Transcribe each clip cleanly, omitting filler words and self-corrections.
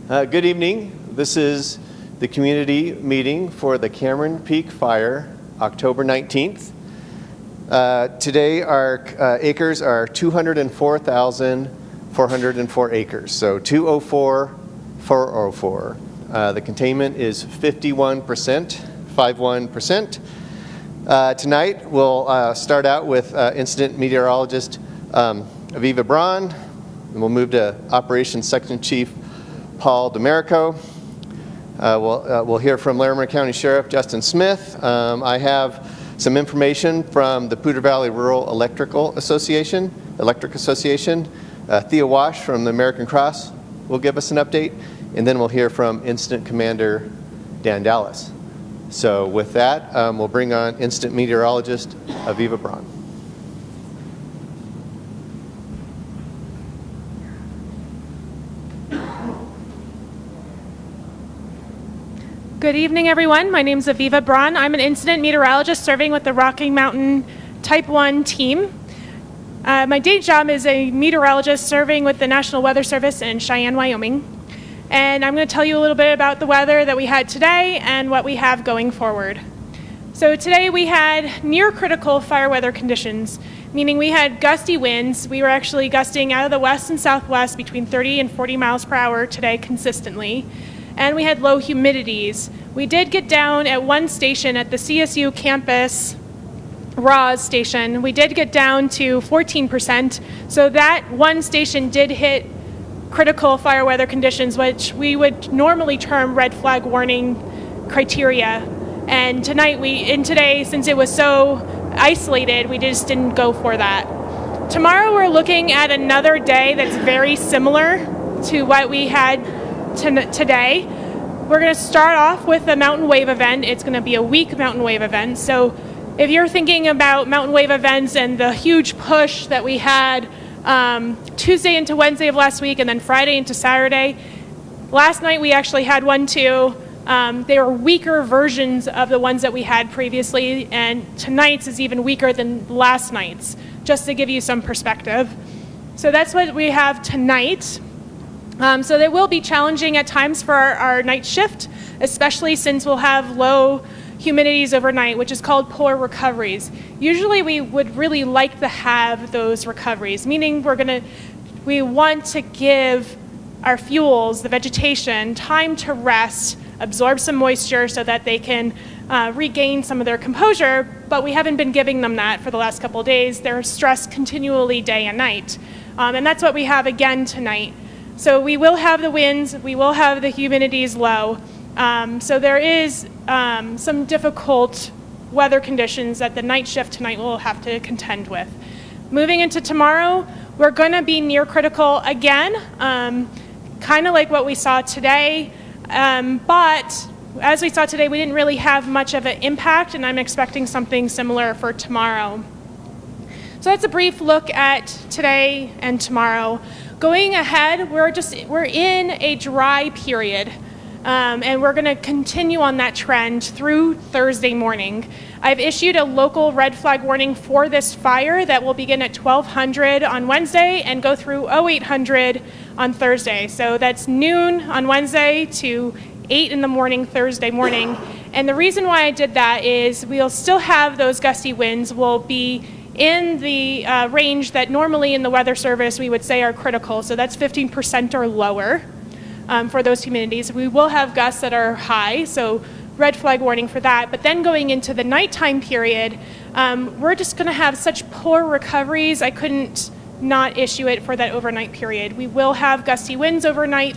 Good evening. This is the community meeting for the Cameron Peak Fire, October 19th. Today our acres are 204,404 acres, so 204,404. The containment is 51%. Tonight we'll start out with incident meteorologist Aviva Braun, and we'll move to Operations Section Chief Paul DeMerico. We'll hear from Larimer County Sheriff Justin Smith. I have some information from the Poudre Valley Rural Electric Association. Thea Wash from the American Cross will give us an update, and then we'll hear from Incident Commander Dan Dallas. So with that, we'll bring on Incident Meteorologist Aviva Braun. Good evening, everyone. My name is Aviva Braun. I'm an incident meteorologist serving with the Rocky Mountain Type 1 team. My day job is a meteorologist serving with the National Weather Service in Cheyenne, Wyoming. And I'm going to tell you a little bit about the weather that we had today and what we have going forward. So today we had near critical fire weather conditions, meaning we had gusty winds. We were actually gusting out of the west and southwest between 30 and 40 miles per hour today consistently. And we had low humidities. We did get down at one station at the CSU campus, Ross station. We did get down to 14%. So that one station did hit critical fire weather conditions, which we would normally term red flag warning criteria. And today, since it was so isolated, we just didn't go for that. Tomorrow we're looking at another day that's very similar to what we had today. We're going to start off with a mountain wave event. It's going to be a weak mountain wave event. So if you're thinking about mountain wave events and the huge push that we had Tuesday into Wednesday of last week and then Friday into Saturday, last night we actually had one too. They were weaker versions of the ones that we had previously, and tonight's is even weaker than last night's, just to give you some perspective. So that's what we have tonight. So they will be challenging at times for our night shift, especially since we'll have low humidities overnight, which is called polar recoveries. Usually we would really like to have those recoveries, meaning we want to give our fuels, the vegetation, time to rest, absorb some moisture so that they can regain some of their composure, but we haven't been giving them that for the last couple of days. They're stressed continually day and night. And that's what we have again tonight. So we will have the winds, we will have the humidities low. So there is some difficult weather conditions that the night shift tonight will have to contend with. Moving into tomorrow, we're going to be near critical again, kind of like what we saw today. But as we saw today, we didn't really have much of an impact, and I'm expecting something similar for tomorrow. So that's a brief look at today and tomorrow. Going ahead, we're in a dry period, and we're going to continue on that trend through Thursday morning. I've issued a local red flag warning for this fire that will begin at 1200 on Wednesday and go through 0800 on Thursday. So that's noon on Wednesday to 8 in the morning Thursday morning. And the reason why I did that is we'll still have those gusty winds. We'll be in the range that normally in the Weather Service we would say are critical, so that's 15% or lower for those humidities. We will have gusts that are high, so red flag warning for that. But then going into the nighttime period, we're just going to have such poor recoveries, I couldn't not issue it for that overnight period. We will have gusty winds overnight,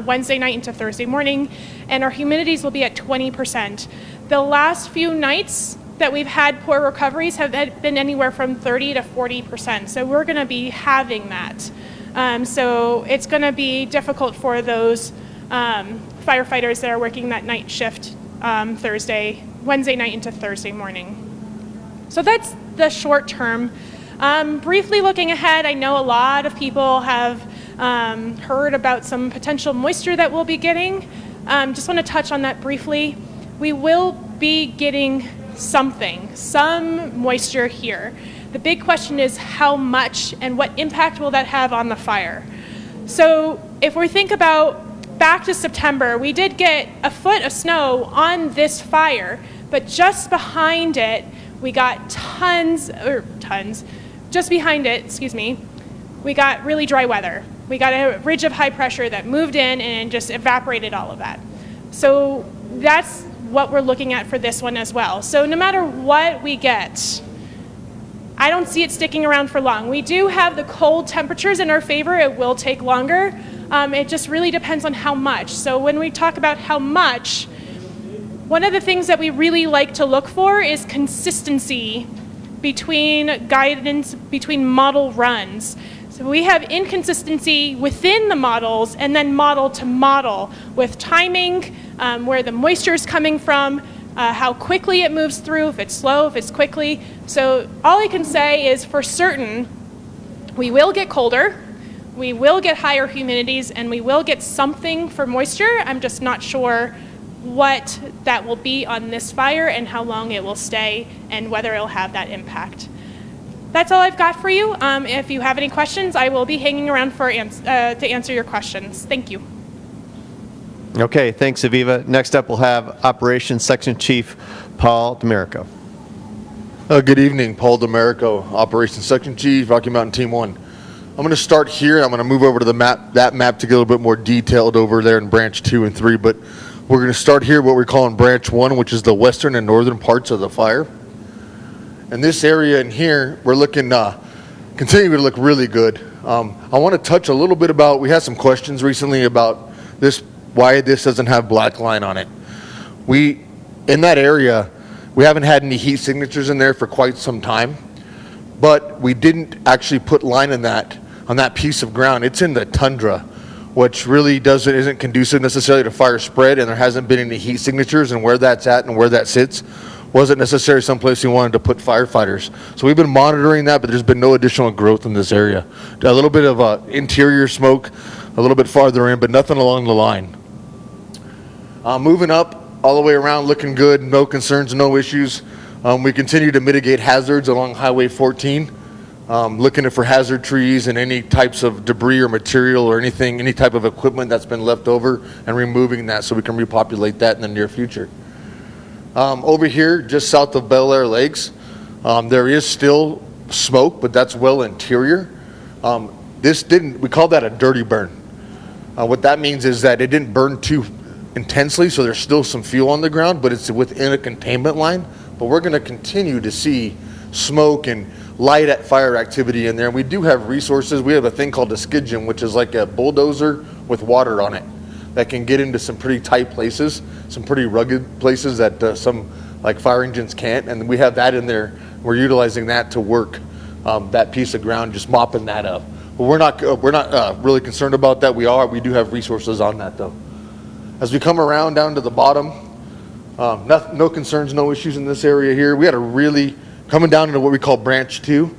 Wednesday night into Thursday morning, and our humidities will be at 20%. The last few nights that we've had poor recoveries have been anywhere from 30 to 40%. So we're going to be having that. So it's going to be difficult for those firefighters that are working that night shift Wednesday night into Thursday morning. So that's the short term. Briefly looking ahead, I know a lot of people have heard about some potential moisture that we'll be getting. Just want to touch on that briefly. We will be getting some moisture here. The big question is how much and what impact will that have on the fire? So if we think about back to September, we did get a foot of snow on this fire, but just behind it, we got just behind it, excuse me, we got really dry weather. We got a ridge of high pressure that moved in and just evaporated all of that. So that's what we're looking at for this one as well. So no matter what we get, I don't see it sticking around for long. We do have the cold temperatures in our favor. It will take longer. It just really depends on how much. So when we talk about how much, one of the things that we really like to look for is consistency between guidance, between model runs. So we have inconsistency within the models and then model to model with timing, where the moisture is coming from, how quickly it moves through, if it's slow, if it's quickly. So all I can say is for certain, we will get colder, we will get higher humidities, and we will get something for moisture. I'm just not sure what that will be on this fire and how long it will stay and whether it'll have that impact. That's all I've got for you. If you have any questions, I will be hanging around to answer your questions. Thank you. Okay, thanks, Aviva. Next up, we'll have Operations Section Chief Paul DeMerico. Good evening, Paul DeMerico, Operations Section Chief, Rocky Mountain Team 1. I'm going to start here. I'm going to move over to the map, that map to get a little bit more detailed over there in Branch 2 and 3, but we're going to start here what we're calling Branch 1, which is the western and northern parts of the fire. And this area in here, we're looking, continuing to look really good. I want to touch a little bit about, we had some questions recently about this, why this doesn't have black line on it. In that area, we haven't had any heat signatures in there for quite some time, but we didn't actually put line on that piece of ground. It's in the tundra, which really isn't conducive necessarily to fire spread, and there hasn't been any heat signatures, and where that's at and where that sits wasn't necessarily someplace we wanted to put firefighters. So we've been monitoring that, but there's been no additional growth in this area. A little bit of interior smoke, a little bit farther in, but nothing along the line. Moving up all the way around, looking good, no concerns, no issues. We continue to mitigate hazards along Highway 14, looking for hazard trees and any types of debris or material or anything, any type of equipment that's been left over, and removing that so we can repopulate that in the near future. Over here, just south of Bel Air Lakes, there is still smoke, but that's well interior. We call that a dirty burn. What that means is that it didn't burn too intensely, so there's still some fuel on the ground, but it's within a containment line. But we're going to continue to see smoke and light at fire activity in there. And we do have resources. We have a thing called a skid gym, which is like a bulldozer with water on it that can get into some pretty tight places, some pretty rugged places that some like fire engines can't. And we have that in there. We're utilizing that to work that piece of ground, just mopping that up. But we're not really concerned about that. We do have resources on that though. As we come around down to the bottom, no concerns, no issues in this area here. We had coming down into what we call Branch 2,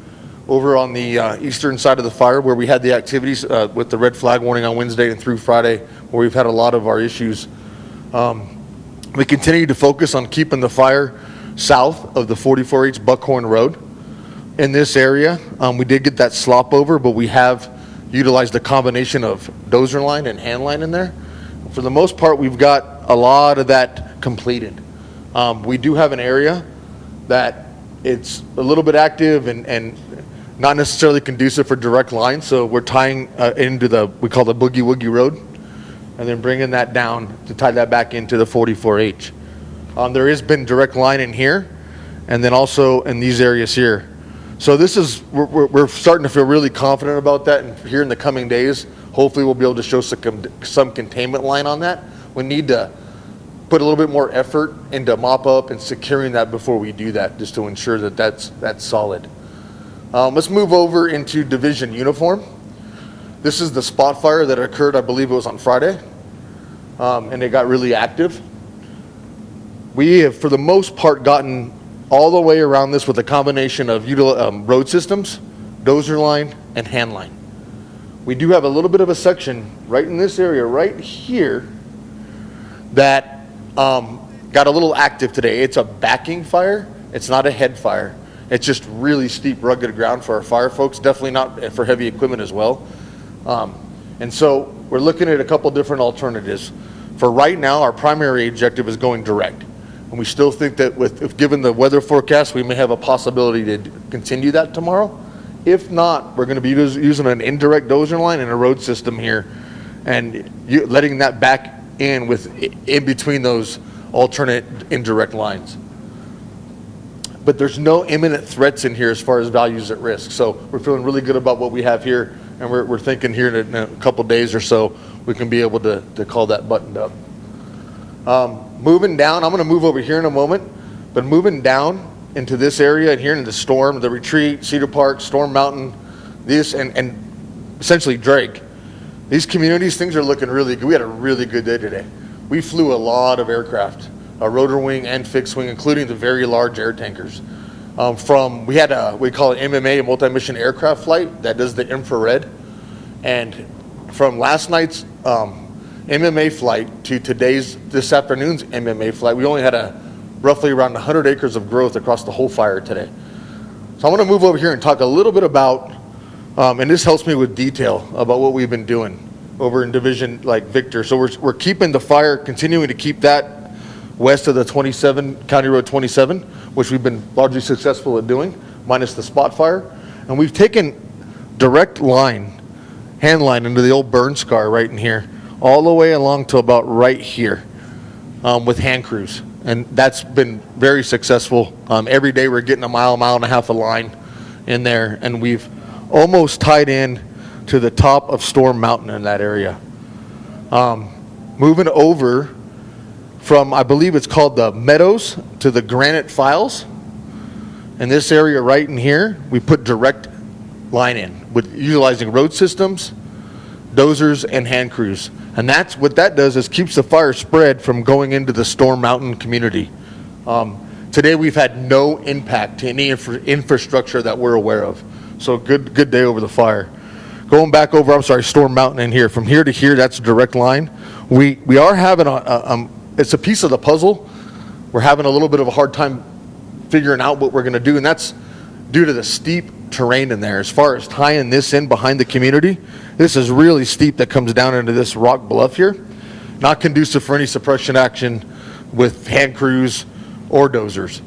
over on the eastern side of the fire, where we had the activities with the red flag warning on Wednesday and through Friday, where we've had a lot of our issues. We continue to focus on keeping the fire south of the 44H Buckhorn Road. In this area, we did get that slop over, but we have utilized a combination of dozer line and hand line in there. For the most part, we've got a lot of that completed. We do have an area that it's a little bit active and not necessarily conducive for direct line, so we're tying into we call the Boogie Woogie Road, and then bringing that down to tie that back into the 44H. There has been direct line in here, and then also in these areas here. So we're starting to feel really confident about that, and here in the coming days, hopefully we'll be able to show some containment line on that. We need to put a little bit more effort into mop up and securing that before we do that, just to ensure that that's solid. Let's move over into division uniform. This is the spot fire that occurred, I believe it was on Friday, and it got really active. We have, for the most part, gotten all the way around this with a combination of road systems, dozer line, and hand line. We do have a little bit of a section right in this area right here that got a little active today. It's a backing fire. It's not a head fire. It's just really steep, rugged ground for our fire folks. Definitely not for heavy equipment as well. And so we're looking at a couple different alternatives. For right now, our primary objective is going direct. And we still think that if given the weather forecast, we may have a possibility to continue that tomorrow. If not, we're going to be using an indirect dozer line and a road system here, and letting that back in between those alternate indirect lines. But there's no imminent threats in here as far as values at risk. So we're feeling really good about what we have here, and we're thinking here in a couple days or so we can be able to call that buttoned up. Moving down, I'm going to move over here in a moment, but moving down into this area and here into Storm, the Retreat, Cedar Park, Storm Mountain, this, and essentially Drake. These communities, things are looking really good. We had a really good day today. We flew a lot of aircraft, a rotor wing and fixed wing, including the very large air tankers. We had we call it MMA, a multi-mission aircraft flight that does the infrared. And from last night's MMA flight to this afternoon's MMA flight, we only had roughly around 100 acres of growth across the whole fire today. So I want to move over here and talk a little bit about, and this helps me with detail about what we've been doing over in Division like Victor. So we're keeping the fire, continuing to keep that west of the County Road 27, which we've been largely successful at doing, minus the spot fire. And we've taken direct hand line into the old burn scar right in here, all the way along to about right here with hand crews. And that's been very successful. Every day we're getting a mile and a half of line in there, and we've almost tied in to the top of Storm Mountain in that area. Moving over from, I believe it's called the Meadows to the Granite Files. In this area right in here, we put direct line in with utilizing road systems, dozers, and hand crews. And that's what that does is keeps the fire spread from going into the Storm Mountain community. Today we've had no impact to any infrastructure that we're aware of. So good day over the fire. Going back over, Storm Mountain in here. From here to here, that's a direct line. We are having it's a piece of the puzzle. We're having a little bit of a hard time figuring out what we're going to do, and that's due to the steep terrain in there. As far as tying this in behind the community, this is really steep that comes down into this rock bluff here. Not conducive for any suppression action with hand crews or dozers.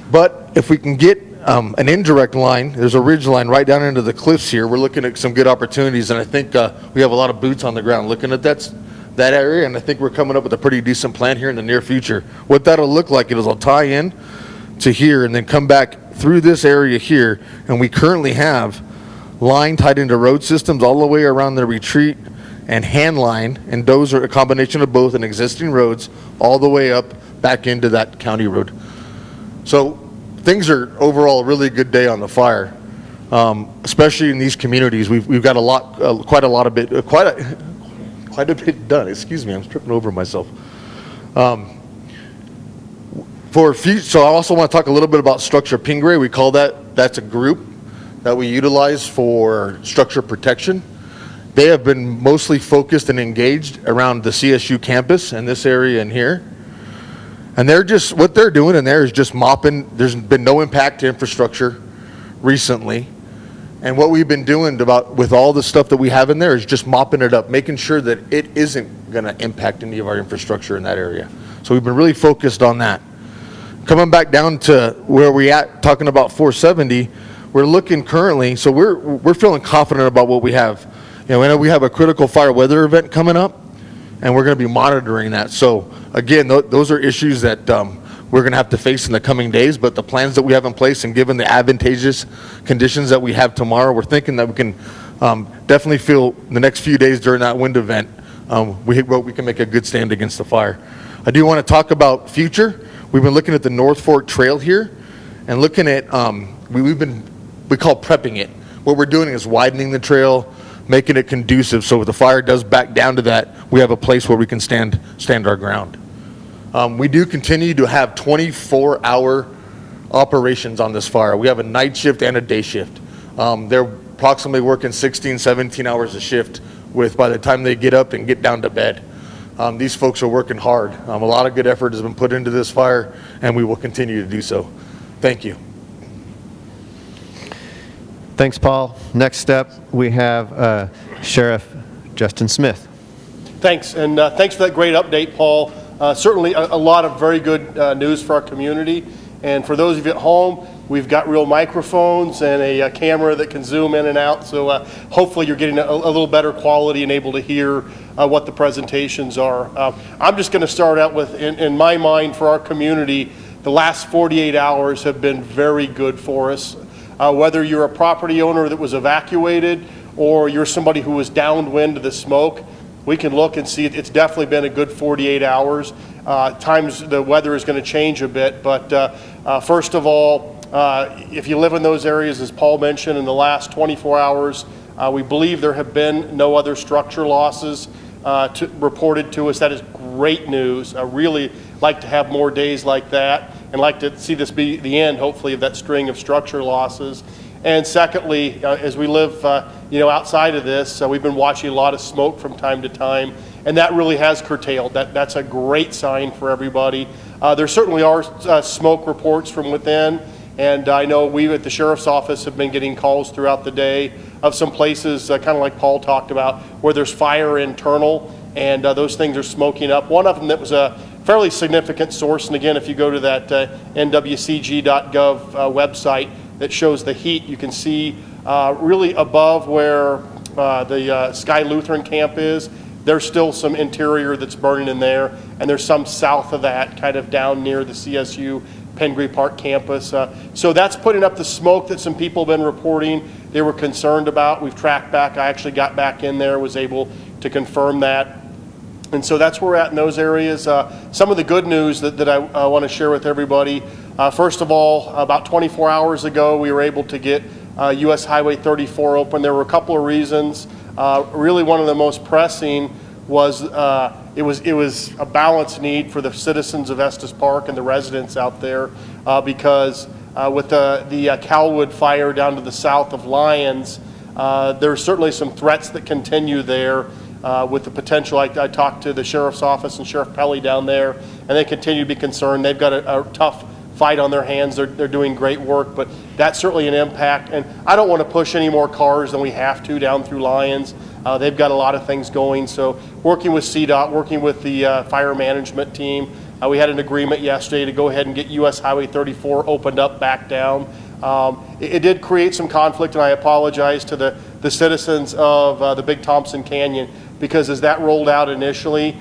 But if we can get an indirect line, there's a ridge line right down into the cliffs here. We're looking at some good opportunities, and I think we have a lot of boots on the ground looking at that area, and I think we're coming up with a pretty decent plan here in the near future. What that'll look like is I'll tie in to here and then come back through this area here, and we currently have line tied into road systems all the way around the Retreat, and hand line, and those are a combination of both and existing roads all the way up back into that county road. So things are overall a really good day on the fire, especially in these communities. We've got quite a bit done. Excuse me, I'm tripping over myself. So I also want to talk a little bit about Structure Pingray. We call that's a group that we utilize for structure protection. They have been mostly focused and engaged around the CSU campus and this area in here. And what they're doing in there is just mopping. There's been no impact to infrastructure recently. And what we've been doing with all the stuff that we have in there is just mopping it up, making sure that it isn't going to impact any of our infrastructure in that area. So we've been really focused on that. Coming back down to where we're at, talking about 470, we're looking currently, so we're feeling confident about what we have. We know we have a critical fire weather event coming up, and we're going to be monitoring that. So again, those are issues that we're going to have to face in the coming days, but the plans that we have in place, and given the advantageous conditions that we have tomorrow, we're thinking that we can definitely feel the next few days during that wind event, we can make a good stand against the fire. I do want to talk about future. We've been looking at the North Fork Trail here, and looking at, we call prepping it. What we're doing is widening the trail, making it conducive, so if the fire does back down to that, we have a place where we can stand our ground. We do continue to have 24-hour operations on this fire. We have a night shift and a day shift. They're approximately working 16, 17 hours a shift by the time they get up and get down to bed. These folks are working hard. A lot of good effort has been put into this fire, and we will continue to do so. Thank you. Thanks, Paul. Next step, we have Sheriff Justin Smith. Thanks, and thanks for that great update, Paul. Certainly a lot of very good news for our community. And for those of you at home, we've got real microphones and a camera that can zoom in and out. So hopefully you're getting a little better quality and able to hear what the presentations are. I'm just going to start out with, in my mind, for our community, the last 48 hours have been very good for us. Whether you're a property owner that was evacuated or you're somebody who was downwind of the smoke, we can look and see it's definitely been a good 48 hours. Times the weather is going to change a bit, but first of all, if you live in those areas, as Paul mentioned, in the last 24 hours, we believe there have been no other structure losses reported to us. That is great news. I really like to have more days like that and like to see this be the end, hopefully, of that string of structure losses. And secondly, as we live outside of this, we've been watching a lot of smoke from time to time, and that really has curtailed. That's a great sign for everybody. There certainly are smoke reports from within, and I know we at the Sheriff's Office have been getting calls throughout the day of some places, kind of like Paul talked about, where there's fire internal, and those things are smoking up. One of them that was a fairly significant source, and again, if you go to that nwcg.gov website, that shows the heat. You can see really above where the Sky Lutheran camp is, there's still some interior that's burning in there, and there's some south of that, kind of down near the CSU Pengree Park campus. So that's putting up the smoke that some people have been reporting they were concerned about. We've tracked back. I actually got back in there, was able to confirm that. And so that's where we're at in those areas. Some of the good news that I want to share with everybody. First of all, about 24 hours ago, we were able to get US Highway 34 open. There were a couple of reasons. Really one of the most pressing was it was a balance need for the citizens of Estes Park and the residents out there because with the Calwood fire down to the south of Lyons, there are certainly some threats that continue there. With the potential, I talked to the Sheriff's Office and Sheriff Pelley down there, and they continue to be concerned. They've got a tough fight on their hands. They're doing great work, but that's certainly an impact. And I don't want to push any more cars than we have to down through Lyons. They've got a lot of things going. So working with CDOT, working with the fire management team, we had an agreement yesterday to go ahead and get US Highway 34 opened up back down. It did create some conflict, and I apologize to the citizens of the Big Thompson Canyon, because as that rolled out initially,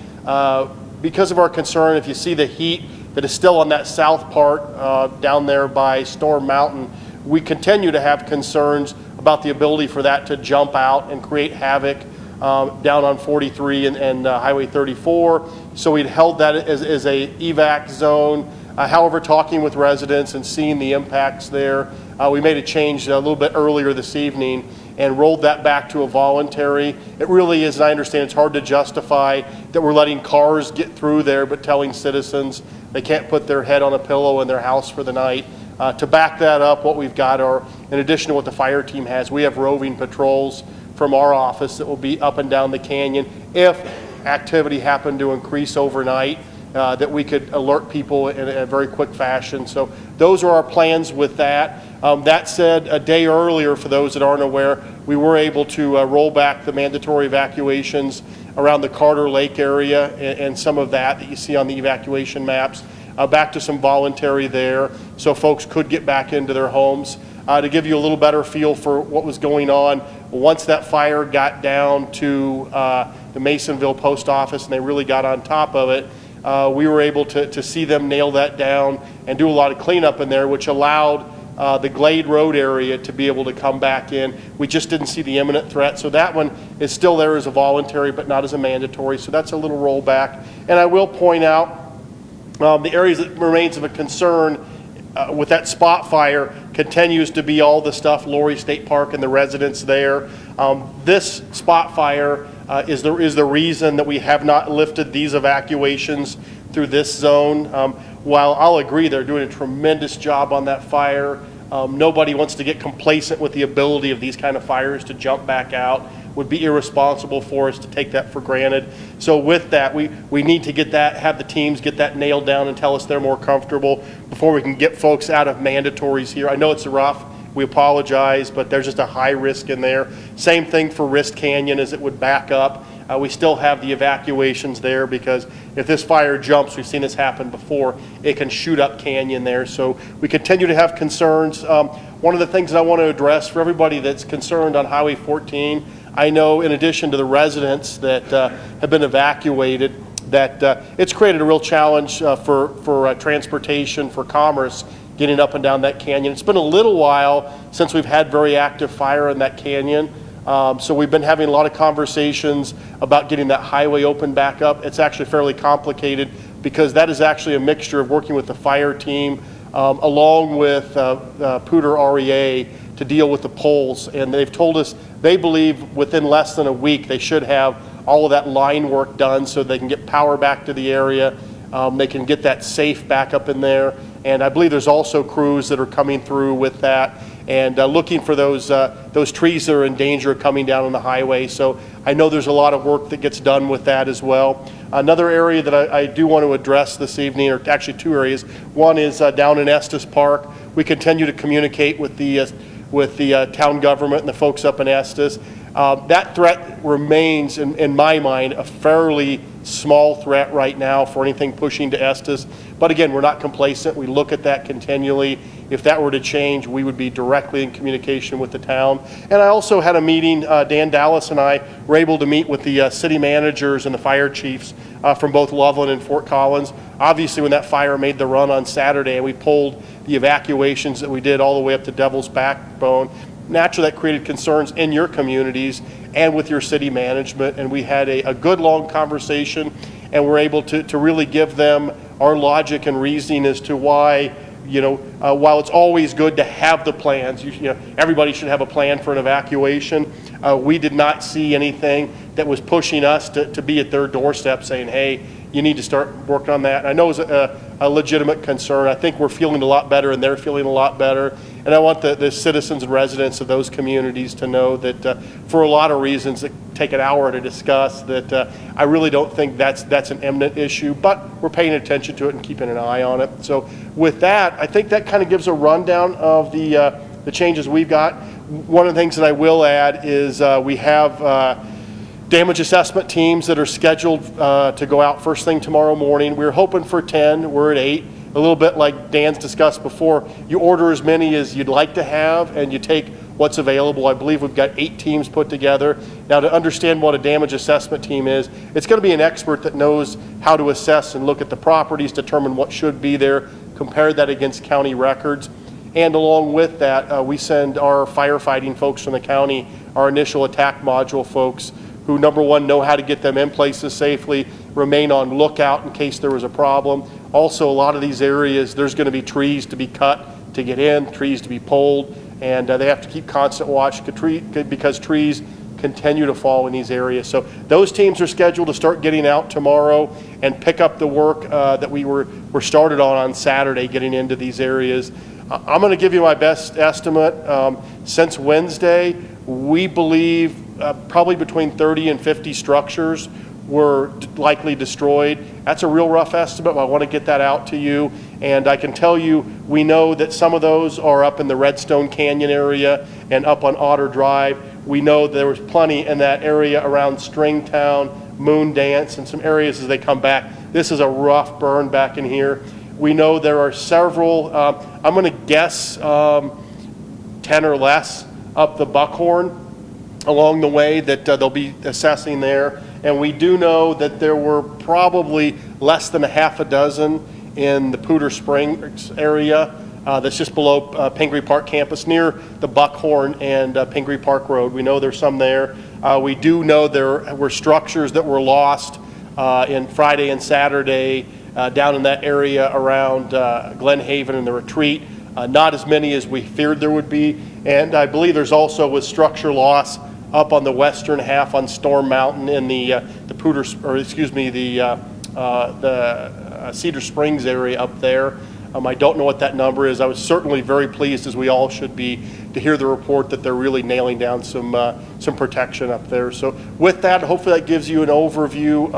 because of our concern, if you see the heat that is still on that south part down there by Storm Mountain, we continue to have concerns about the ability for that to jump out and create havoc down on 43 and Highway 34. So we'd held that as a evac zone. However, talking with residents and seeing the impacts there, we made a change a little bit earlier this evening and rolled that back to a voluntary. It really is, and I understand it's hard to justify that we're letting cars get through there, but telling citizens they can't put their head on a pillow in their house for the night. To back that up, what we've got are, in addition to what the fire team has, we have roving patrols from our office that will be up and down the canyon if activity happened to increase overnight, that we could alert people in a very quick fashion. So those are our plans with that. That said, a day earlier, for those that aren't aware, we were able to roll back the mandatory evacuations around the Carter Lake area and some of that you see on the evacuation maps, back to some voluntary there, so folks could get back into their homes. To give you a little better feel for what was going on, once that fire got down to the Masonville post office and they really got on top of it, we were able to see them nail that down and do a lot of cleanup in there, which allowed the Glade Road area to be able to come back in. We just didn't see the imminent threat, so that one is still there as a voluntary but not as a mandatory, so that's a little rollback. And I will point out the areas that remains of a concern with that spot fire continues to be all the stuff, Laurie State Park and the residents there. This spot fire is the reason that we have not lifted these evacuations through this zone. While I'll agree they're doing a tremendous job on that fire, nobody wants to get complacent with the ability of these kind of fires to jump back out. Would be irresponsible for us to take that for granted. So with that, we need to get that, have the teams get that nailed down and tell us they're more comfortable before we can get folks out of mandatories here. I know it's rough. We apologize, but there's just a high risk in there. Same thing for Wrist Canyon as it would back up. We still have the evacuations there because if this fire jumps, we've seen this happen before, it can shoot up canyon there. So we continue to have concerns. One of the things that I want to address for everybody that's concerned on Highway 14, I know in addition to the residents that have been evacuated, that it's created a real challenge for transportation, for commerce, getting up and down that canyon. It's been a little while since we've had very active fire in that canyon. So we've been having a lot of conversations about getting that highway open back up. It's actually fairly complicated because that is actually a mixture of working with the fire team along with Poudre REA to deal with the poles. And they've told us they believe within less than a week they should have all of that line work done so they can get power back to the area. They can get that safe back up in there. And I believe there's also crews that are coming through with that and looking for those trees that are in danger of coming down on the highway. So I know there's a lot of work that gets done with that as well. Another area that I do want to address this evening, or actually two areas. One is down in Estes Park. We continue to communicate with the town government and the folks up in Estes. That threat remains, in my mind, a fairly small threat right now for anything pushing to Estes. But again, we're not complacent. We look at that continually. If that were to change, we would be directly in communication with the town. And I also had a meeting, Dan Dallas and I were able to meet with the city managers and the fire chiefs from both Loveland and Fort Collins. Obviously, when that fire made the run on Saturday and we pulled the evacuations that we did all the way up to Devil's Backbone, naturally that created concerns in your communities and with your city management. And we had a good long conversation and we're able to really give them our logic and reasoning as to why, while it's always good to have the plans, everybody should have a plan for an evacuation. We did not see anything that was pushing us to be at their doorstep saying, hey, you need to start working on that. And I know it's a legitimate concern. I think we're feeling a lot better and they're feeling a lot better. And I want the citizens and residents of those communities to know that for a lot of reasons that take an hour to discuss, that I really don't think that's an imminent issue, but we're paying attention to it and keeping an eye on it. So with that, I think that kind of gives a rundown of the changes we've got. One of the things that I will add is we have damage assessment teams that are scheduled to go out first thing tomorrow morning. We're hoping for 10, we're at 8. A little bit like Dan's discussed before, you order as many as you'd like to have and you take what's available. I believe we've got 8 teams put together. Now, to understand what a damage assessment team is, it's going to be an expert that knows how to assess and look at the properties, determine what should be there, compare that against county records. And along with that, we send our firefighting folks from the county, our initial attack module folks, who number one know how to get them in places safely, remain on lookout in case there was a problem. Also, a lot of these areas, there's going to be trees to be cut to get in, trees to be pulled, and they have to keep constant watch because trees continue to fall in these areas. So those teams are scheduled to start getting out tomorrow and pick up the work that we were started on Saturday, getting into these areas. I'm going to give you my best estimate. Since Wednesday, we believe probably between 30 and 50 structures were likely destroyed. That's a real rough estimate, but I want to get that out to you. And I can tell you, we know that some of those are up in the Redstone Canyon area and up on Otter Drive. We know there was plenty in that area around Stringtown, Moon Dance, and some areas as they come back. This is a rough burn back in here. We know there are several, I'm going to guess 10 or less up the Buckhorn along the way that they'll be assessing there. And we do know that there were probably less than a half a dozen in the Poudre Springs area that's just below Pingree Park campus near the Buckhorn and Pingree Park Road. We know there's some there. We do know there were structures that were lost in Friday and Saturday down in that area around Glen Haven and the Retreat. Not as many as we feared there would be. And I believe there's also was structure loss up on the western half on Storm Mountain in the Cedar Springs area up there. I don't know what that number is. I was certainly very pleased, as we all should be, to hear the report that they're really nailing down some protection up there. So with that, hopefully that gives you an overview.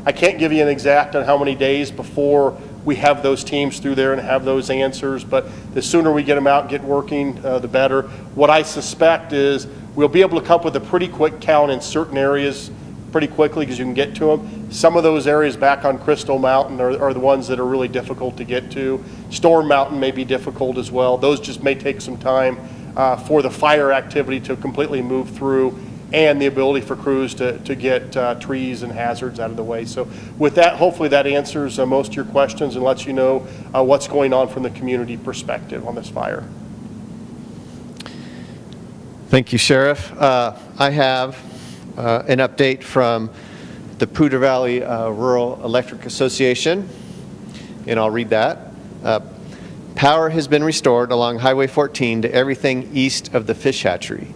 I can't give you an exact on how many days before we have those teams through there and have those answers. But the sooner we get them out and get working, the better. What I suspect is we'll be able to come up with a pretty quick count in certain areas pretty quickly because you can get to them. Some of those areas back on Crystal Mountain are the ones that are really difficult to get to. Storm Mountain may be difficult as well. Those just may take some time for the fire activity to completely move through and the ability for crews to get trees and hazards out of the way. So with that, hopefully that answers most of your questions and lets you know what's going on from the community perspective on this fire. Thank you, Sheriff. I have an update from the Poudre Valley Rural Electric Association, and I'll read that. Power has been restored along Highway 14 to everything east of the fish hatchery.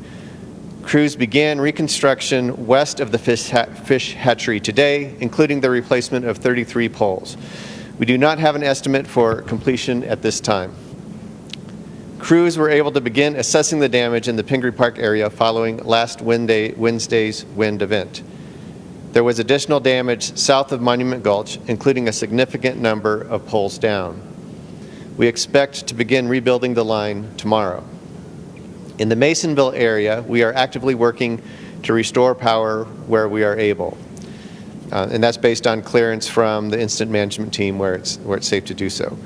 Crews began reconstruction west of the fish hatchery today, including the replacement of 33 poles. We do not have an estimate for completion at this time. Crews were able to begin assessing the damage in the Pingree Park area following last Wednesday's wind event. There was additional damage south of Monument Gulch, including a significant number of poles down. We expect to begin rebuilding the line tomorrow. In the Masonville area, we are actively working to restore power where we are able. And that's based on clearance from the incident management team where it's safe to do so.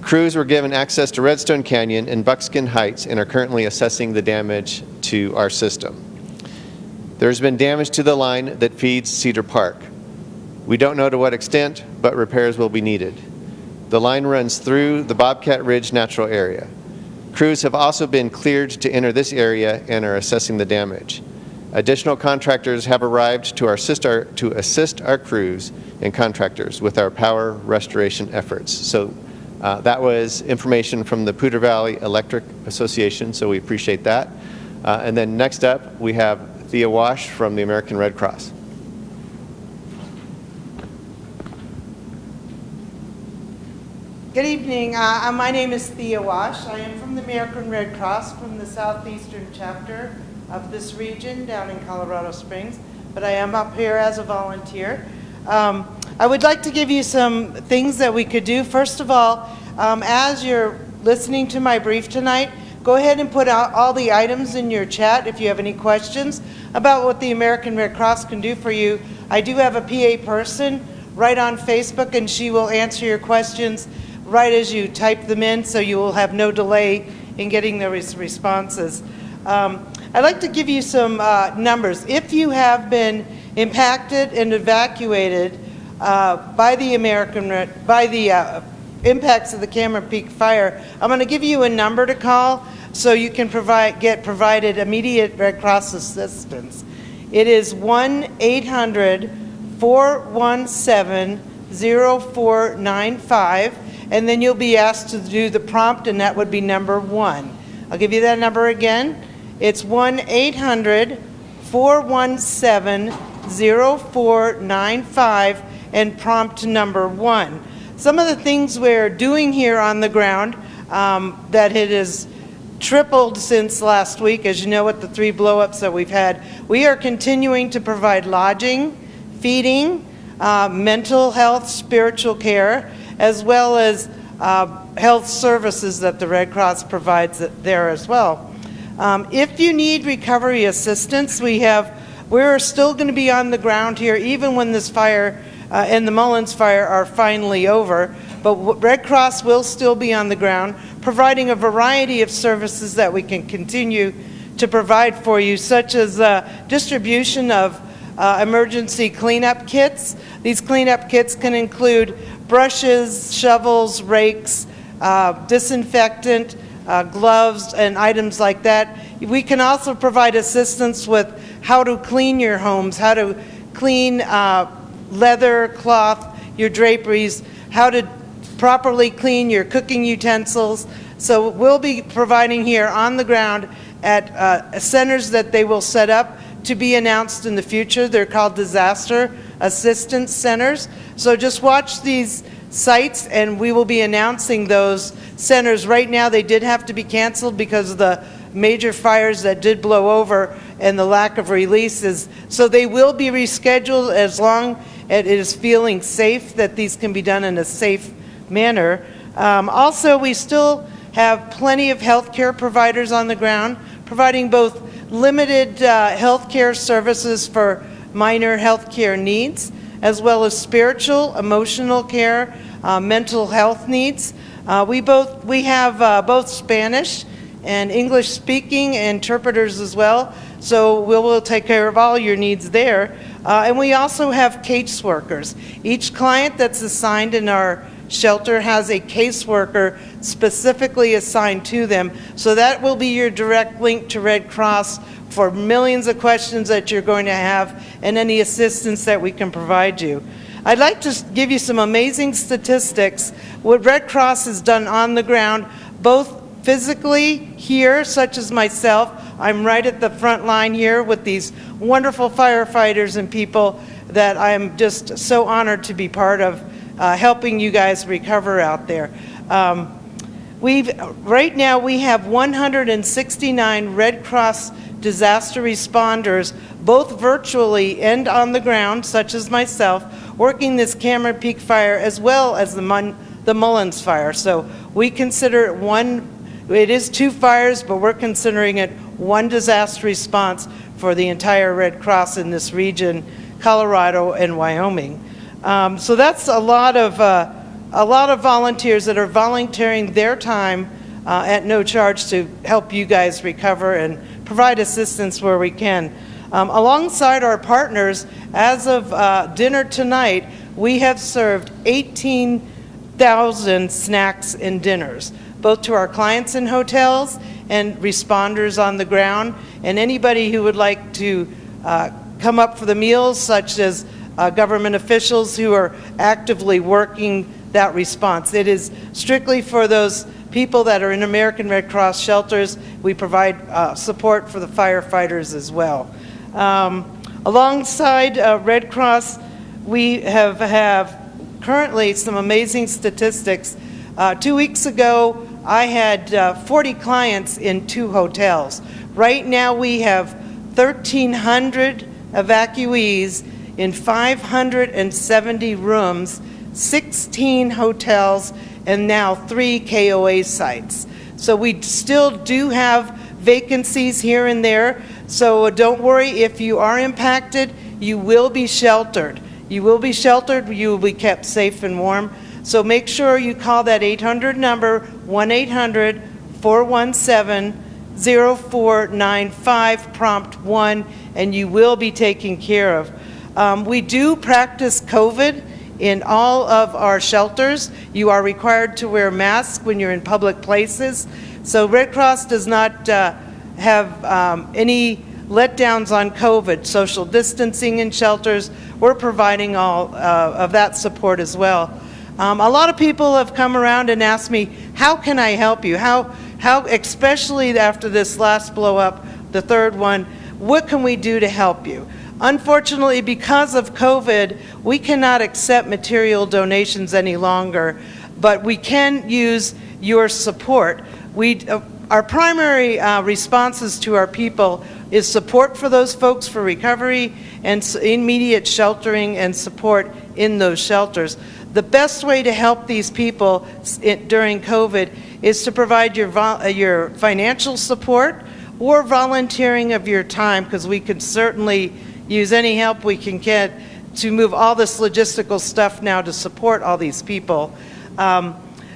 Crews were given access to Redstone Canyon and Buckskin Heights and are currently assessing the damage to our system. There's been damage to the line that feeds Cedar Park. We don't know to what extent, but repairs will be needed. The line runs through the Bobcat Ridge Natural Area. Crews have also been cleared to enter this area and are assessing the damage. Additional contractors have arrived to assist our crews and contractors with our power restoration efforts. So that was information from the Poudre Valley Electric Association, so we appreciate that. And then next up, we have Thea Wash from the American Red Cross. Good evening. My name is Thea Wash. I am from the American Red Cross from the southeastern chapter of this region down in Colorado Springs, but I am up here as a volunteer. I would like to give you some things that we could do. First of all, as you're listening to my brief tonight, go ahead and put out all the items in your chat if you have any questions about what the American Red Cross can do for you. I do have a PA person right on Facebook, and she will answer your questions right as you type them in, so you will have no delay in getting the responses. I'd like to give you some numbers. If you have been impacted and evacuated by the impacts of the Cameron Peak fire, I'm going to give you a number to call so you can get provided immediate Red Cross assistance. It is 1-800-417-0495, and then you'll be asked to do the prompt, and that would be number 1. I'll give you that number again. It's 1-800-417-0495 and prompt number 1. Some of the things we're doing here on the ground that it has tripled since last week, as you know, with the 3 blow-ups that we've had. We are continuing to provide lodging, feeding, mental health, spiritual care, as well as health services that the Red Cross provides there as well. If you need recovery assistance, we're still going to be on the ground here even when this fire and the Mullins fire are finally over, but Red Cross will still be on the ground providing a variety of services that we can continue to provide for you, such as distribution of emergency cleanup kits. These cleanup kits can include brushes, shovels, rakes, disinfectant, gloves, and items like that. We can also provide assistance with how to clean your homes, how to clean leather, cloth, your draperies, how to properly clean your cooking utensils. So we'll be providing here on the ground at centers that they will set up to be announced in the future. They're called disaster assistance centers. So just watch these sites and we will be announcing those centers. Right now they did have to be canceled because of the major fires that did blow over and the lack of releases. So they will be rescheduled as long as it is feeling safe that these can be done in a safe manner. Also, we still have plenty of healthcare providers on the ground, providing both limited healthcare services for minor healthcare needs, as well as spiritual, emotional care, mental health needs. We have both Spanish and English speaking interpreters as well, so we'll take care of all your needs there. And we also have caseworkers. Each client that's assigned in our shelter has a caseworker specifically assigned to them, so that will be your direct link to Red Cross for millions of questions that you're going to have and any assistance that we can provide you. I'd like to give you some amazing statistics, what Red Cross has done on the ground, both physically here, such as myself. I'm right at the front line here with these wonderful firefighters and people that I'm just so honored to be part of, helping you guys recover out there. Right now we have 169 Red Cross disaster responders, both virtually and on the ground, such as myself, working this Cameron Peak fire as well as the Mullins fire. So we consider it it is two fires, but we're considering it one disaster response for the entire Red Cross in this region, Colorado and Wyoming. So that's a lot of volunteers that are volunteering their time at no charge to help you guys recover and provide assistance where we can. Alongside our partners, as of dinner tonight, we have served 18,000 snacks and dinners, both to our clients in hotels and responders on the ground, and anybody who would like to come up for the meals, such as government officials who are actively working that response. It is strictly for those people that are in American Red Cross shelters. We provide support for the firefighters as well. Alongside Red Cross, we have currently some amazing statistics. 2 weeks ago, I had 40 clients in 2 hotels. Right now, we have 1,300 evacuees in 570 rooms, 16 hotels, and now 3 KOA sites. So we still do have vacancies here and there, so don't worry if you are impacted, you will be sheltered. You will be sheltered, you will be kept safe and warm. So make sure you call that 800 number, 1-800-417-0495, prompt 1, and you will be taken care of. We do practice COVID in all of our shelters. You are required to wear masks when you're in public places. So Red Cross does not have any letdowns on COVID. Social distancing in shelters, we're providing all of that support as well. A lot of people have come around and asked me, how can I help you? How, especially after this last blow up, the third one, what can we do to help you? Unfortunately, because of COVID, we cannot accept material donations any longer, but we can use your support. Our primary responses to our people is support for those folks for recovery and immediate sheltering and support in those shelters. The best way to help these people during COVID is to provide your financial support or volunteering of your time, because we could certainly use any help we can get to move all this logistical stuff now to support all these people.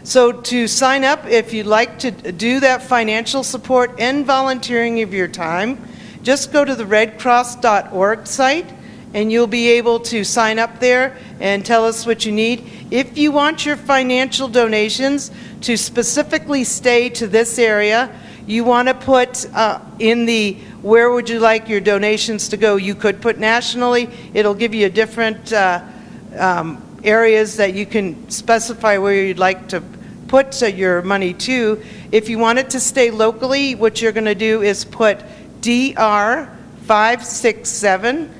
So to sign up, if you'd like to do that financial support and volunteering of your time, just go to the redcross.org site and you'll be able to sign up there and tell us what you need. If you want your financial donations to specifically stay to this area, you want to put in the where would you like your donations to go. You could put nationally. It'll give you a different areas that you can specify where you'd like to put your money to. If you want it to stay locally, what you're going to do is put DR 567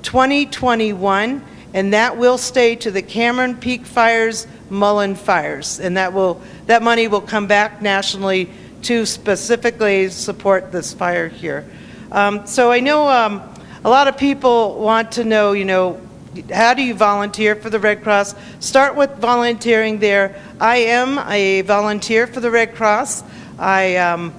2021, and that will stay to the Cameron Peak Fires, Mullen Fires, and that money will come back nationally to specifically support this fire here. So I know a lot of people want to know, how do you volunteer for the Red Cross? Start with volunteering there. I am a volunteer for the Red Cross. I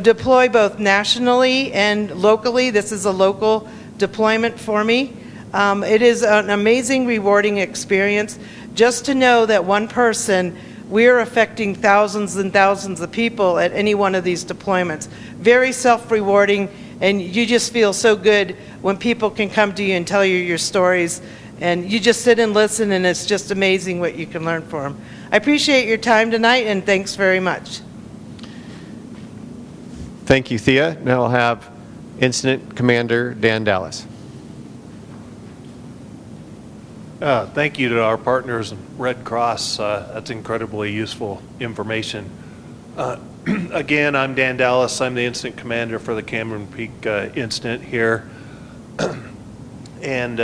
deploy both nationally and locally. This is a local deployment for me. It is an amazing, rewarding experience just to know that one person, we're affecting thousands and thousands of people at any one of these deployments. Very self-rewarding, and you just feel so good when people can come to you and tell you your stories, and you just sit and listen, and it's just amazing what you can learn from them. I appreciate your time tonight, and thanks very much. Thank you, Thea. Now I'll have Incident Commander Dan Dallas. Thank you to our partners, Red Cross. That's incredibly useful information. Again, I'm Dan Dallas. I'm the incident commander for the Cameron Peak incident here. And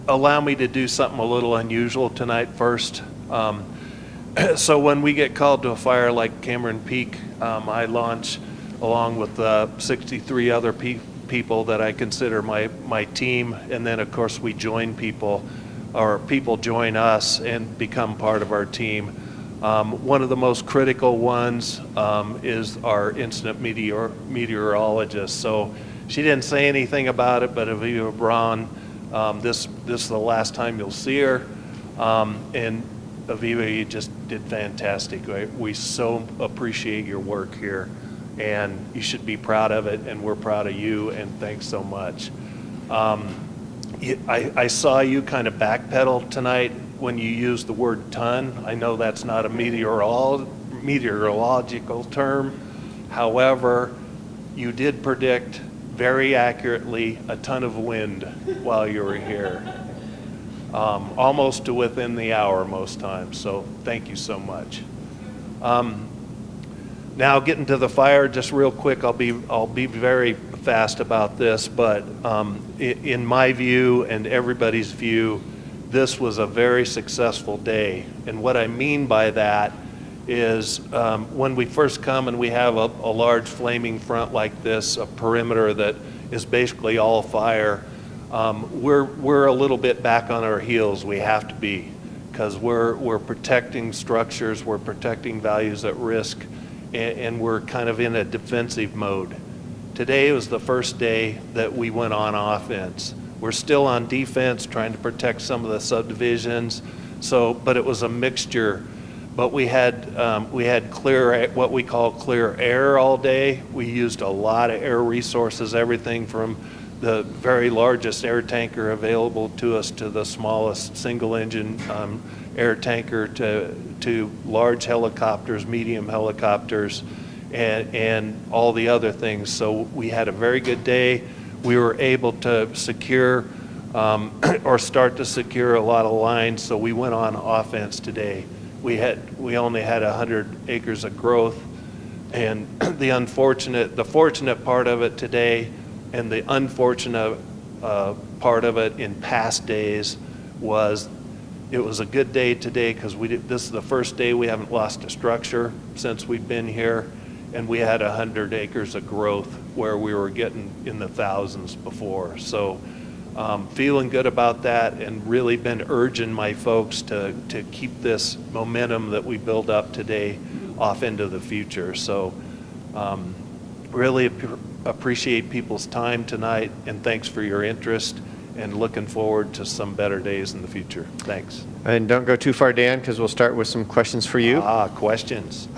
allow me to do something a little unusual tonight first. So when we get called to a fire like Cameron Peak, I launch along with 63 other people that I consider my team. And then, of course, we join people, or people join us and become part of our team. One of the most critical ones is our incident meteorologist. So she didn't say anything about it, but Aviva Braun, this is the last time you'll see her. And Aviva, you just did fantastic. We so appreciate your work here, and you should be proud of it, and we're proud of you, and thanks so much. I saw you kind of backpedal tonight when you used the word ton. I know that's not a meteorological term. However, you did predict very accurately a ton of wind while you were here. Almost to within the hour most times, so thank you so much. Now getting to the fire, just real quick, I'll be very fast about this, but in my view and everybody's view, this was a very successful day. And what I mean by that is when we first come and we have a large flaming front like this, a perimeter that is basically all fire, we're a little bit back on our heels. We have to be, because we're protecting structures, we're protecting values at risk, and we're kind of in a defensive mode. Today was the first day that we went on offense. We're still on defense, trying to protect some of the subdivisions. But it was a mixture. But we had clear, what we call clear air all day. We used a lot of air resources, everything from the very largest air tanker available to us to the smallest single engine air tanker to large helicopters, medium helicopters, and all the other things. So we had a very good day. We were able to secure or start to secure a lot of lines, so we went on offense today. We only had 100 acres of growth, and the fortunate part of it today and the unfortunate part of it in past days was it was a good day today because this is the first day we haven't lost a structure since we've been here, and we had 100 acres of growth where we were getting in the thousands before. So feeling good about that, and really been urging my folks to keep this momentum that we build up today off into the future. So really appreciate people's time tonight, and thanks for your interest, and looking forward to some better days in the future. Thanks. And don't go too far, Dan, because we'll start with some questions for you. Questions.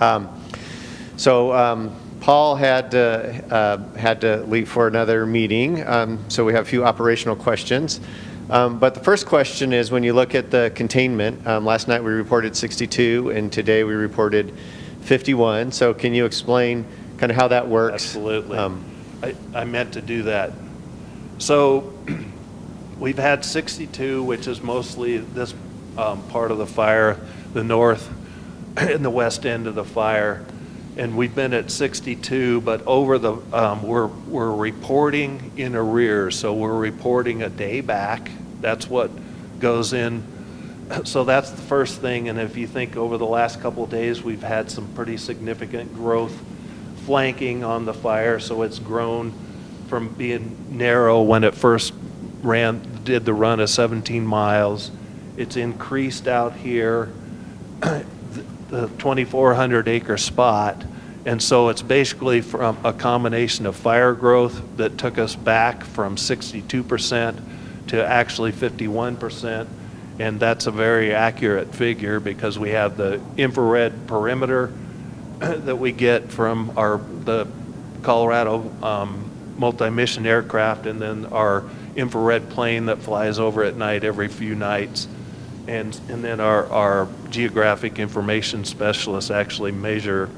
Paul had to leave for another meeting, so we have a few operational questions. But the first question is, when you look at the containment, last night we reported 62, and today we reported 51. So can you explain kind of how that works? Absolutely. I meant to do that. So we've had 62, which is mostly this part of the fire, the north and the west end of the fire. And we've been at 62, but over the we're reporting in arrears, so we're reporting a day back. That's what goes in. So that's the first thing. And if you think over the last couple of days, we've had some pretty significant growth flanking on the fire. So it's grown from being narrow when it first ran did the run of 17 miles. It's increased out here, the 2,400 acre spot. And so it's basically from a combination of fire growth that took us back from 62% to actually 51%. And that's a very accurate figure because we have the infrared perimeter that we get from the Colorado multi-mission aircraft, and then our infrared plane that flies over at night every few nights. And then our geographic information specialists actually measure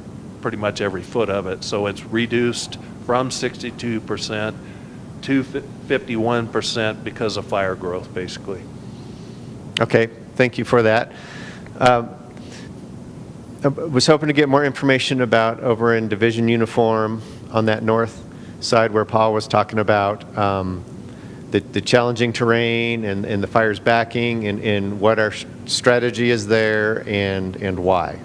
pretty much every foot of it. So it's reduced from 62% to 51% because of fire growth, basically. Okay, thank you for that. I was hoping to get more information about over in Division Uniform on that north side where Paul was talking about the challenging terrain and the fire's backing and what our strategy is there and why.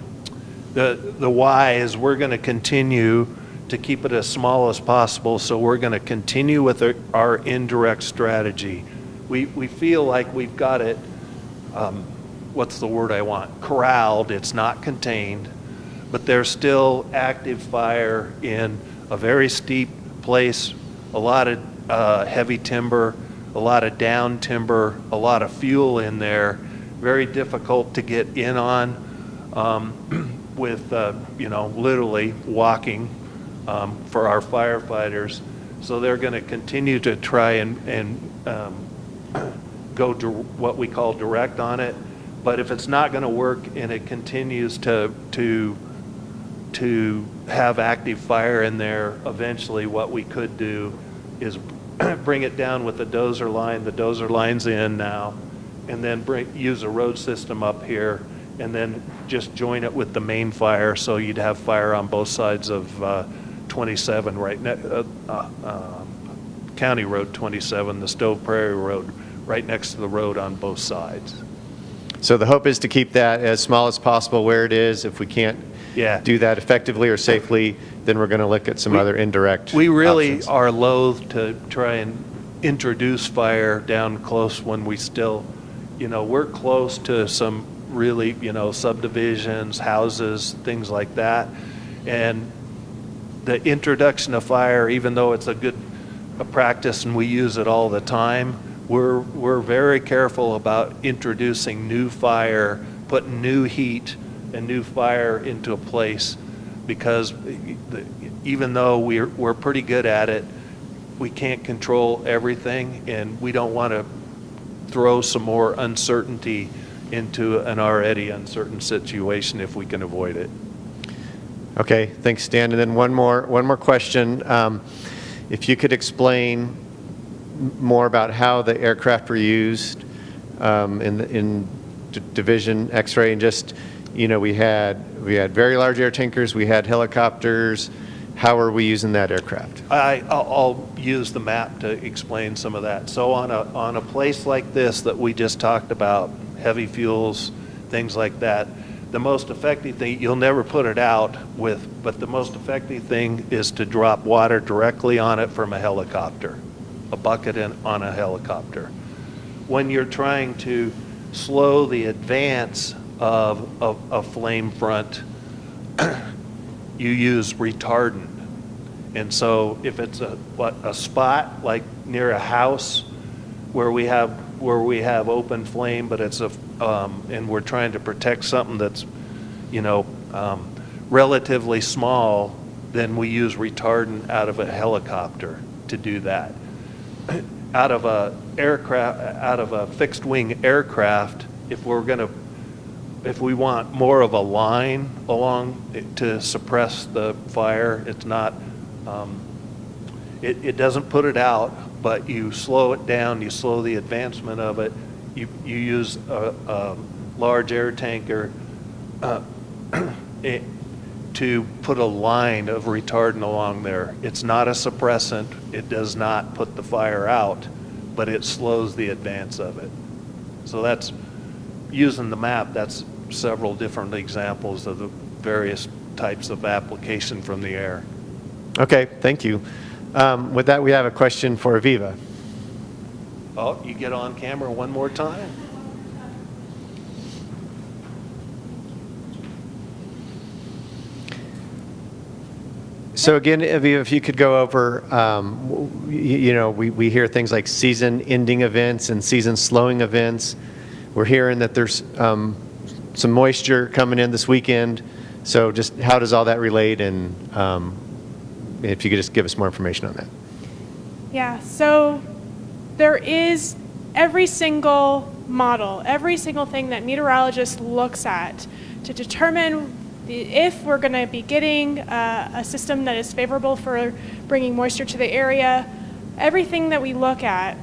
The why is we're going to continue to keep it as small as possible, so we're going to continue with our indirect strategy. We feel like we've got it, what's the word I want, corralled. It's not contained, but there's still active fire in a very steep place, a lot of heavy timber, a lot of down timber, a lot of fuel in there, very difficult to get in on with, literally walking for our firefighters. So they're going to continue to try and go to what we call direct on it. But if it's not going to work and it continues to have active fire in there, eventually what we could do is bring it down with the dozer line. The dozer line's in now, and then use a road system up here, and then just join it with the main fire, so you'd have fire on both sides of 27, County Road 27, the Stove Prairie Road, right next to the road on both sides. So the hope is to keep that as small as possible where it is. If we can't do that effectively or safely, then we're going to look at some other indirect We really options. are loath to try and introduce fire down close when we still, we're close to some really, subdivisions, houses, things like that. And the introduction of fire, even though it's a practice and we use it all the time, we're very careful about introducing new fire, putting new heat and new fire into a place, because even though we're pretty good at it, we can't control everything, and we don't want to throw some more uncertainty into an already uncertain situation if we can avoid it. Okay, thanks, Stan. And then one more question. If you could explain more about how the aircraft were used in Division X-ray, and just, we had very large air tankers, we had helicopters. How are we using that aircraft? I'll use the map to explain some of that. So on a place like this that we just talked about, heavy fuels, things like that, the most effective thing, you'll never put it out with, but the most effective thing is to drop water directly on it from a helicopter, a bucket on a helicopter. When you're trying to slow the advance of a flame front, you use retardant. And so if it's a spot like near a house where we have open flame, but it's and we're trying to protect something that's, relatively small, then we use retardant out of a helicopter to do that. Out of a fixed wing aircraft, if we want more of a line along to suppress the fire, it's not, it doesn't put it out, but you slow it down, you slow the advancement of it. You use a large air tanker to put a line of retardant along there. It's not a suppressant. It does not put the fire out, but it slows the advance of it. So that's, using the map, that's several different examples of the various types of application from the air. Okay, thank you. With that, we have a question for Aviva. Oh, you get on camera one more time. So again, if you could go over, we hear things like season-ending events and season-slowing events. We're hearing that there's some moisture coming in this weekend. So just how does all that relate? And if you could just give us more information on that. Yeah, so there is every single model, every single thing that meteorologist looks at to determine if we're going to be getting a system that is favorable for bringing moisture to the area. Everything that we look at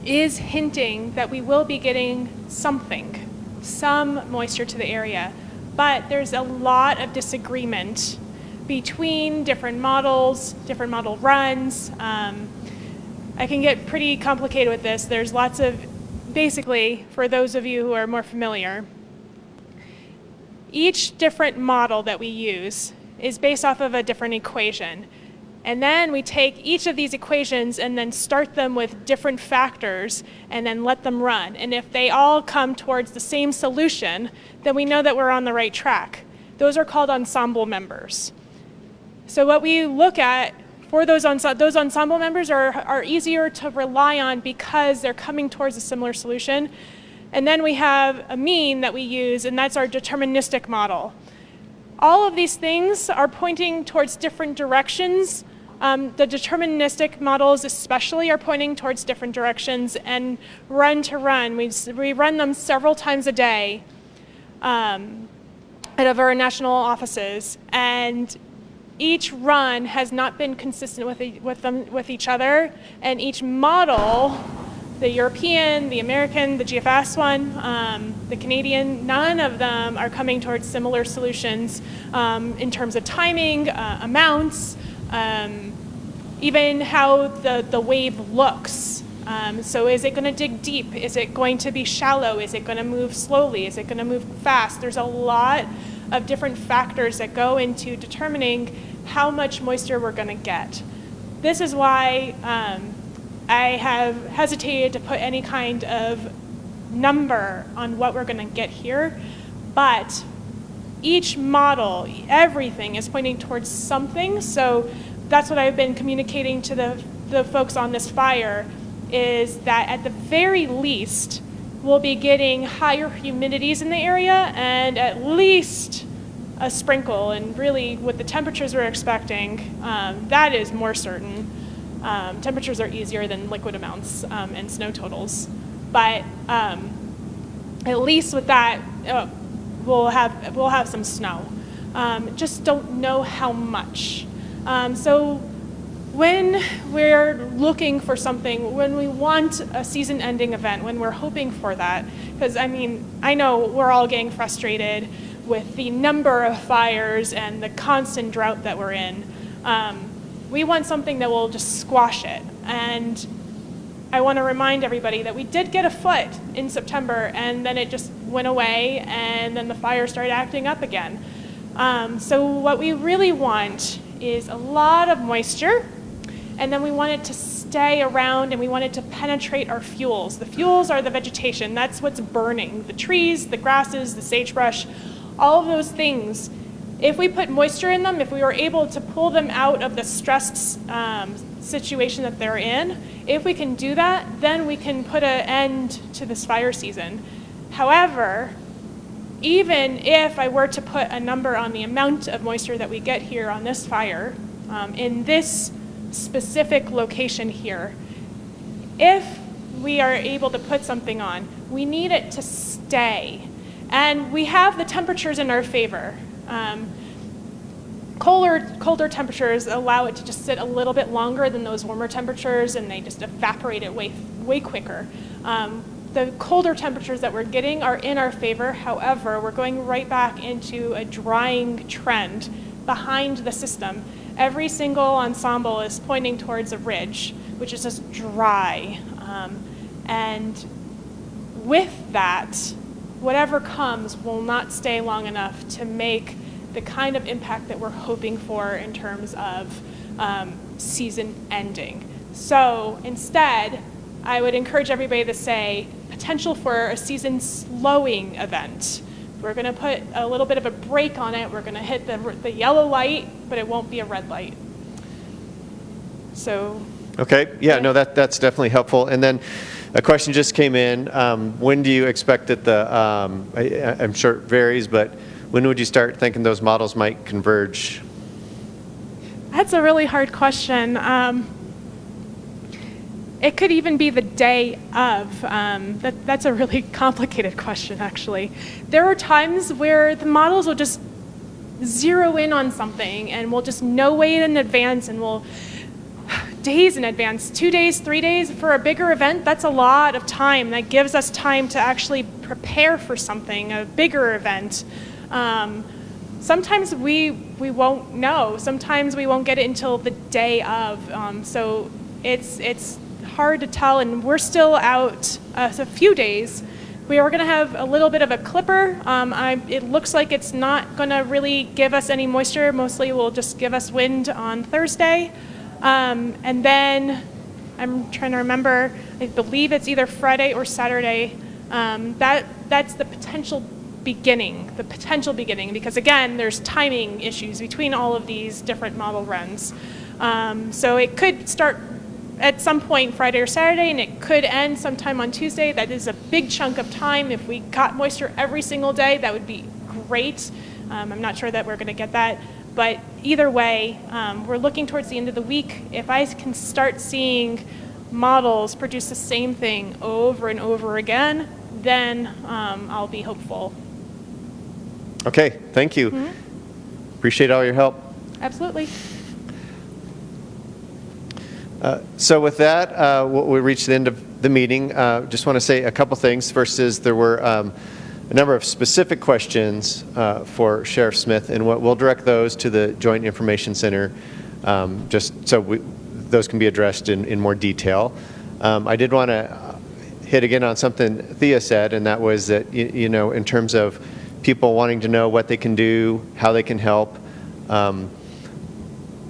is hinting that we will be getting something, some moisture to the area. But there's a lot of disagreement between different models, different model runs. I can get pretty complicated with this. There's lots of, basically, for those of you who are more familiar, each different model that we use is based off of a different equation. And then we take each of these equations and then start them with different factors and then let them run. And if they all come towards the same solution, then we know that we're on the right track. Those are called ensemble members. So what we look at for those ensemble members are easier to rely on because they're coming towards a similar solution. And then we have a mean that we use, and that's our deterministic model. All of these things are pointing towards different directions. The deterministic models especially are pointing towards different directions, and run to run, we run them several times a day out of our national offices, and each run has not been consistent with each other, and each model, the European, the American, the GFS one, the Canadian, none of them are coming towards similar solutions in terms of timing, amounts, even how the wave looks. So is it going to dig deep? Is it going to be shallow? Is it going to move slowly? Is it going to move fast? There's a lot of different factors that go into determining how much moisture we're going to get. This is why I have hesitated to put any kind of number on what we're going to get here, but each model, everything is pointing towards something. So that's what I've been communicating to the folks on this fire, is that at the very least, we'll be getting higher humidities in the area and at least a sprinkle. And really, with the temperatures we're expecting, that is more certain. Temperatures are easier than liquid amounts and snow totals. But at least with that, we'll have some snow. Just don't know how much. So when we're looking for something, when we want a season-ending event, when we're hoping for that, because I know we're all getting frustrated with the number of fires and the constant drought that we're in. We want something that will just squash it. And I want to remind everybody that we did get a foot in September, and then it just went away, and then the fire started acting up again. So what we really want is a lot of moisture, and then we want it to stay around, and we want it to penetrate our fuels. The fuels are the vegetation. That's what's burning. The trees, the grasses, the sagebrush, all of those things. If we put moisture in them, if we were able to pull them out of the stressed situation that they're in, if we can do that, then we can put an end to this fire season. However, even if I were to put a number on the amount of moisture that we get here on this fire, in this specific location here, if we are able to put something on, we need it to stay. And we have the temperatures in our favor. Colder temperatures allow it to just sit a little bit longer than those warmer temperatures, and they just evaporate it way quicker. The colder temperatures that we're getting are in our favor. However, we're going right back into a drying trend behind the system. Every single ensemble is pointing towards a ridge, which is just dry. And with that, whatever comes will not stay long enough to make the kind of impact that we're hoping for in terms of season ending. So instead, I would encourage everybody to say potential for a season slowing event. We're going to put a little bit of a brake on it. We're going to hit the yellow light, but it won't be a red light. So. Okay, yeah, no, that's definitely helpful. And then a question just came in. When do you expect that I'm sure it varies, but when would you start thinking those models might converge? That's a really hard question. It could even be the day of. That's a really complicated question, actually. There are times where the models will just zero in on something, and we'll just know it in advance, and we'll days in advance, 2 days, 3 days. For a bigger event, that's a lot of time. That gives us time to actually prepare for something, a bigger event. Sometimes we won't know. Sometimes we won't get it until the day of. So it's hard to tell, and we're still out a few days. We are going to have a little bit of a clipper. It looks like it's not going to really give us any moisture. Mostly it will just give us wind on Thursday. And then I'm trying to remember, I believe it's either Friday or Saturday. That's the potential beginning, because again, there's timing issues between all of these different model runs. So it could start at some point Friday or Saturday, and it could end sometime on Tuesday. That is a big chunk of time. If we got moisture every single day, that would be great. I'm not sure that we're going to get that. But either way, we're looking towards the end of the week. If I can start seeing models produce the same thing over and over again, then I'll be hopeful. Okay, thank you. Mm-hmm. Appreciate all your help. Absolutely. So with that, we reached the end of the meeting. Just want to say a couple things. First is there were a number of specific questions for Sheriff Smith, and we'll direct those to the Joint Information Center, just so those can be addressed in more detail. I did want to hit again on something Thea said, and that was that, you know, in terms of people wanting to know what they can do, how they can help,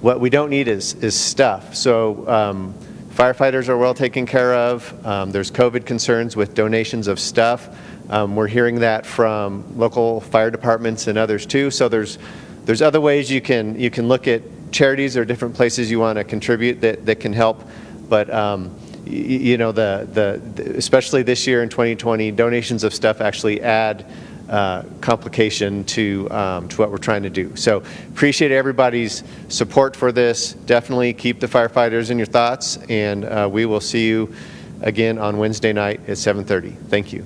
what we don't need is stuff. So firefighters are well taken care of. There's COVID concerns with donations of stuff. We're hearing that from local fire departments and others too. So there's other ways you can look at charities or different places you want to contribute that can help. But you know, especially this year in 2020, donations of stuff actually add complication to what we're trying to do. So appreciate everybody's support for this. Definitely keep the firefighters in your thoughts, and we will see you again on Wednesday night at 7:30. Thank you.